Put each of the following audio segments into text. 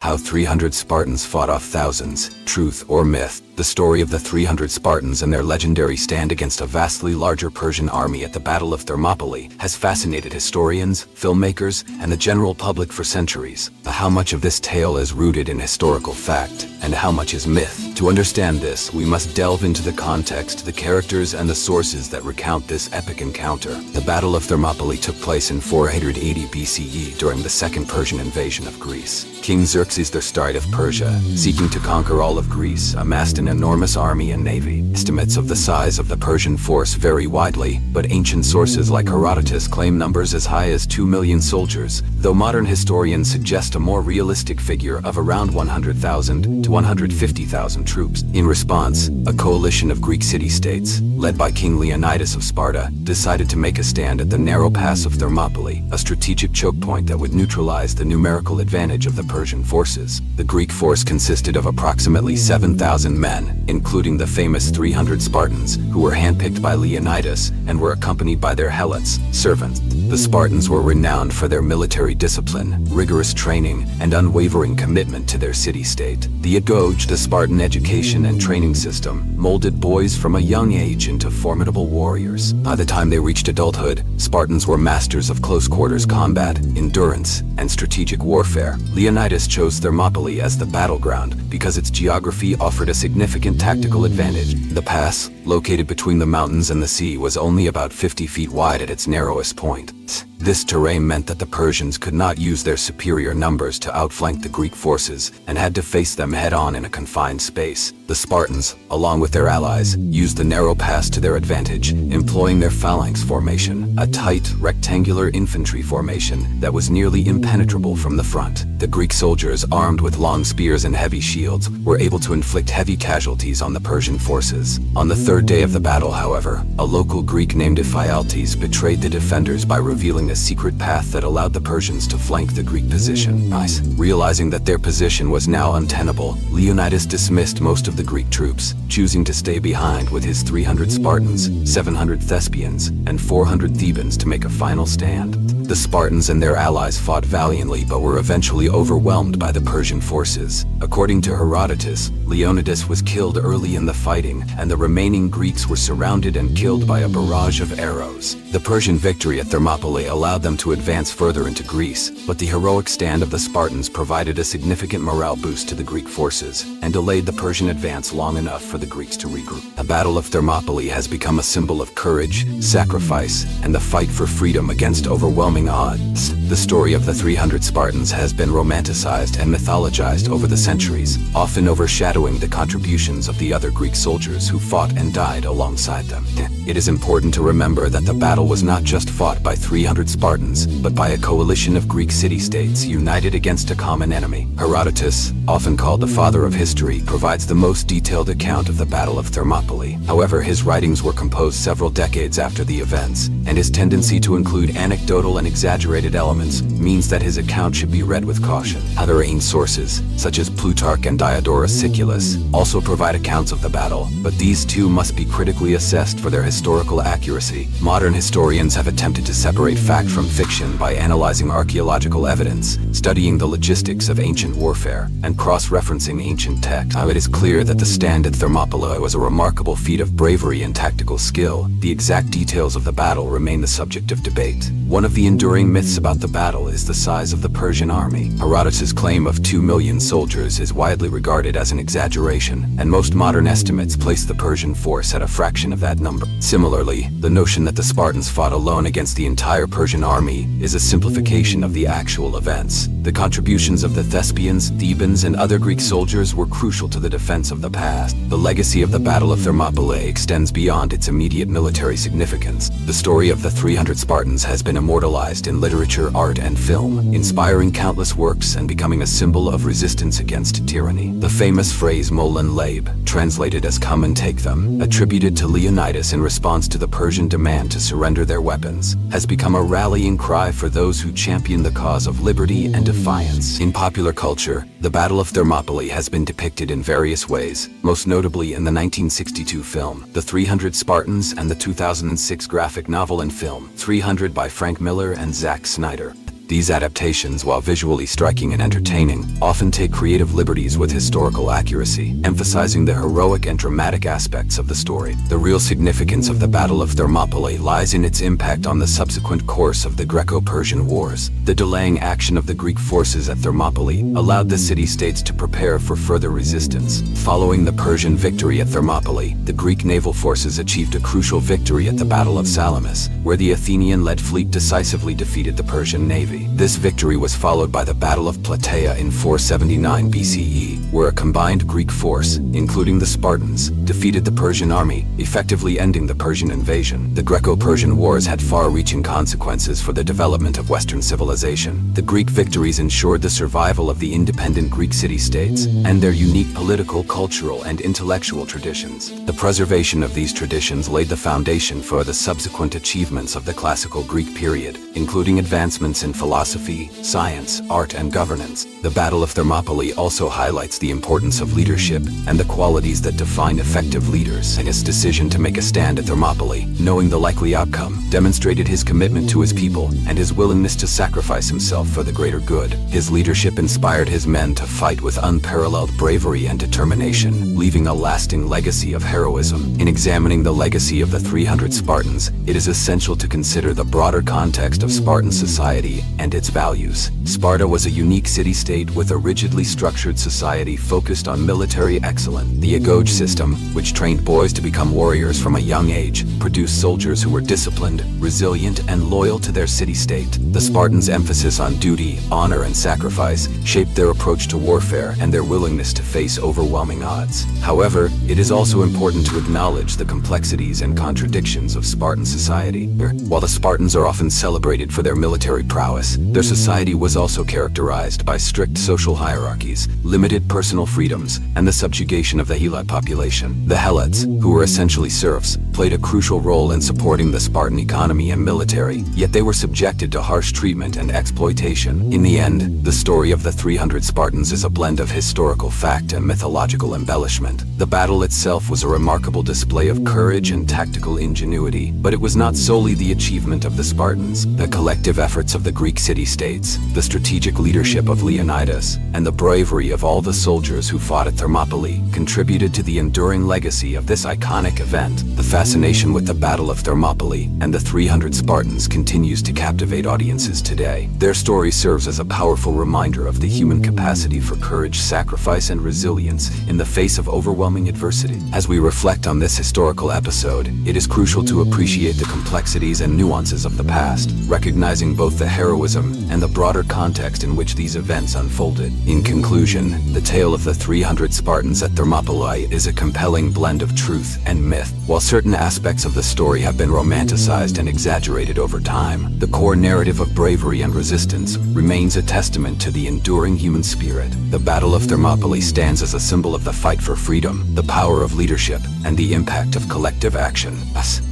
How 300 Spartans fought off thousands, truth or myth. The story of the 300 Spartans and their legendary stand against a vastly larger Persian army at the Battle of Thermopylae has fascinated historians, filmmakers, and the general public for centuries. How much of this tale is rooted in historical fact, and how much is myth? To understand this, we must delve into the context, the characters, and the sources that recount this epic encounter. The Battle of Thermopylae took place in 480 BCE during the Second Persian invasion of Greece. King Xerxes I of Persia, seeking to conquer all of Greece, amassed an enormous army and navy. Estimates of the size of the Persian force vary widely, but ancient sources like Herodotus claim numbers as high as 2 million soldiers, though modern historians suggest a more realistic figure of around 100,000 to 150,000 troops. In response, a coalition of Greek city-states, led by King Leonidas of Sparta, decided to make a stand at the narrow pass of Thermopylae, a strategic choke point that would neutralize the numerical advantage of the Persian forces. The Greek force consisted of approximately 7,000 men, including the famous 300 Spartans, who were handpicked by Leonidas and were accompanied by their helots, servants. The Spartans were renowned for their military discipline, rigorous training, and unwavering commitment to their city-state. The ethos, the Spartan education and training system, molded boys from a young age into formidable warriors. By the time they reached adulthood, Spartans were masters of close-quarters combat, endurance, and strategic warfare. Leonidas chose Thermopylae as the battleground because its geography offered a significant tactical advantage. The pass, located between the mountains and the sea, was only about 50 feet wide at its narrowest point. This terrain meant that the Persians could not use their superior numbers to outflank the Greek forces and had to face them head-on in a confined space. The Spartans, along with their allies, used the narrow pass to their advantage, employing their phalanx formation, a tight, rectangular infantry formation that was nearly impenetrable from the front. The Greek soldiers, armed with long spears and heavy shields, were able to inflict heavy casualties on the Persian forces. On the third day of the battle, however, a local Greek named Ephialtes betrayed the defenders by revealing a secret path that allowed the Persians to flank the Greek position. Realizing that their position was now untenable, Leonidas dismissed most of the Greek troops, choosing to stay behind with his 300 Spartans, 700 Thespians, and 400 Thebans to make a final stand. The Spartans and their allies fought valiantly but were eventually overwhelmed by the Persian forces. According to Herodotus, Leonidas was killed early in the fighting, and the remaining Greeks were surrounded and killed by a barrage of arrows. The Persian victory at Thermopylae allowed them to advance further into Greece, but the heroic stand of the Spartans provided a significant morale boost to the Greek forces and delayed the Persian advance long enough for the Greeks to regroup. The Battle of Thermopylae has become a symbol of courage, sacrifice, and the fight for freedom against overwhelming odds. The story of the 300 Spartans has been romanticized and mythologized over the centuries, often overshadowing the contributions of the other Greek soldiers who fought and died alongside them. It is important to remember that the battle was not just fought by 300 Spartans, but by a coalition of Greek city-states united against a common enemy. Herodotus, often called the father of history, provides the most detailed account of the Battle of Thermopylae. However, his writings were composed several decades after the events, and his tendency to include anecdotal and exaggerated elements means that his account should be read with caution. Other ancient sources, such as Plutarch and Diodorus Siculus, also provide accounts of the battle, but these too must be critically assessed for their historical accuracy. Modern historians have attempted to separate fact from fiction by analyzing archaeological evidence, studying the logistics of ancient warfare, and cross-referencing ancient texts. It is clear that the stand at Thermopylae was a remarkable feat of bravery and tactical skill. The exact details of the battle remain the subject of debate. One of the enduring myths about the battle is the size of the Persian army. Herodotus' claim of 2 million soldiers is widely regarded as an exaggeration, and most modern estimates place the Persian force at a fraction of that number. Similarly, the notion that the Spartans fought alone against the entire Persian army is a simplification of the actual events. The contributions of the Thespians, Thebans, and other Greek soldiers were crucial to the defense of the pass. The legacy of the Battle of Thermopylae extends beyond its immediate military significance. The story of the 300 Spartans has been immortalized in literature, art, and film, inspiring countless works and becoming a symbol of resistance against tyranny. The famous phrase "Molin Labe," translated as "come and take them," attributed to Leonidas in response to the Persian demand to surrender their weapons, has become a rallying cry for those who champion the cause of liberty and defiance. In popular culture, the Battle of Thermopylae has been depicted in various ways, most notably in the 1962 film, The 300 Spartans, and the 2006 graphic novel and film, 300 by Frank Miller and Zack Snyder. These adaptations, while visually striking and entertaining, often take creative liberties with historical accuracy, emphasizing the heroic and dramatic aspects of the story. The real significance of the Battle of Thermopylae lies in its impact on the subsequent course of the Greco-Persian Wars. The delaying action of the Greek forces at Thermopylae allowed the city-states to prepare for further resistance. Following the Persian victory at Thermopylae, the Greek naval forces achieved a crucial victory at the Battle of Salamis, where the Athenian-led fleet decisively defeated the Persian navy. This victory was followed by the Battle of Plataea in 479 BCE, where a combined Greek force, including the Spartans, defeated the Persian army, effectively ending the Persian invasion. The Greco-Persian Wars had far-reaching consequences for the development of Western civilization. The Greek victories ensured the survival of the independent Greek city-states and their unique political, cultural, and intellectual traditions. The preservation of these traditions laid the foundation for the subsequent achievements of the classical Greek period, including advancements in philosophy, science, art, and governance. The Battle of Thermopylae also highlights the importance of leadership and the qualities that define effective leaders. And his decision to make a stand at Thermopylae, knowing the likely outcome, demonstrated his commitment to his people and his willingness to sacrifice himself for the greater good. His leadership inspired his men to fight with unparalleled bravery and determination, leaving a lasting legacy of heroism. In examining the legacy of the 300 Spartans, it is essential to consider the broader context of Spartan society and its values. Sparta was a unique city-state with a rigidly structured society focused on military excellence. The agoge system, which trained boys to become warriors from a young age, produced soldiers who were disciplined, resilient, and loyal to their city-state. The Spartans' emphasis on duty, honor, and sacrifice shaped their approach to warfare and their willingness to face overwhelming odds. However, it is also important to acknowledge the complexities and contradictions of Spartan society. While the Spartans are often celebrated for their military prowess, their society was also characterized by strict social hierarchies, limited personal freedoms, and the subjugation of the Helot population. The Helots, who were essentially serfs, played a crucial role in supporting the Spartan economy and military, yet they were subjected to harsh treatment and exploitation. In the end, the story of the 300 Spartans is a blend of historical fact and mythological embellishment. The battle itself was a remarkable display of courage and tactical ingenuity, but it was not solely the achievement of the Spartans. The collective efforts of the Greek city-states, the strategic leadership of Leonidas, and the bravery of all the soldiers who fought at Thermopylae contributed to the enduring legacy of this iconic event. The fascination with the Battle of Thermopylae and the 300 Spartans continues to captivate audiences today. Their story serves as a powerful reminder of the human capacity for courage, sacrifice, and resilience in the face of overwhelming adversity. As we reflect on this historical episode, it is crucial to appreciate the complexities and nuances of the past, recognizing both the heroism and the broader context in which these events unfolded. In conclusion, the tale of the 300 Spartans at Thermopylae is a compelling blend of truth and myth. While certain aspects of the story have been romanticized and exaggerated over time, the core narrative of bravery and resistance remains a testament to the enduring human spirit. The Battle of Thermopylae stands as a symbol of the fight for freedom, the power of leadership, and the impact of collective action.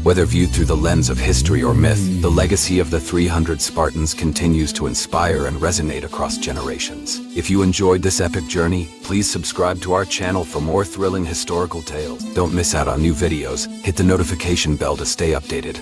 Whether viewed through the lens of history or myth, the legacy of the 300 Spartans continues to inspire and resonate across generations. If you enjoyed this epic journey, please subscribe to our channel for more thrilling historical tales. Don't miss out on new videos. Hit the notification bell to stay updated.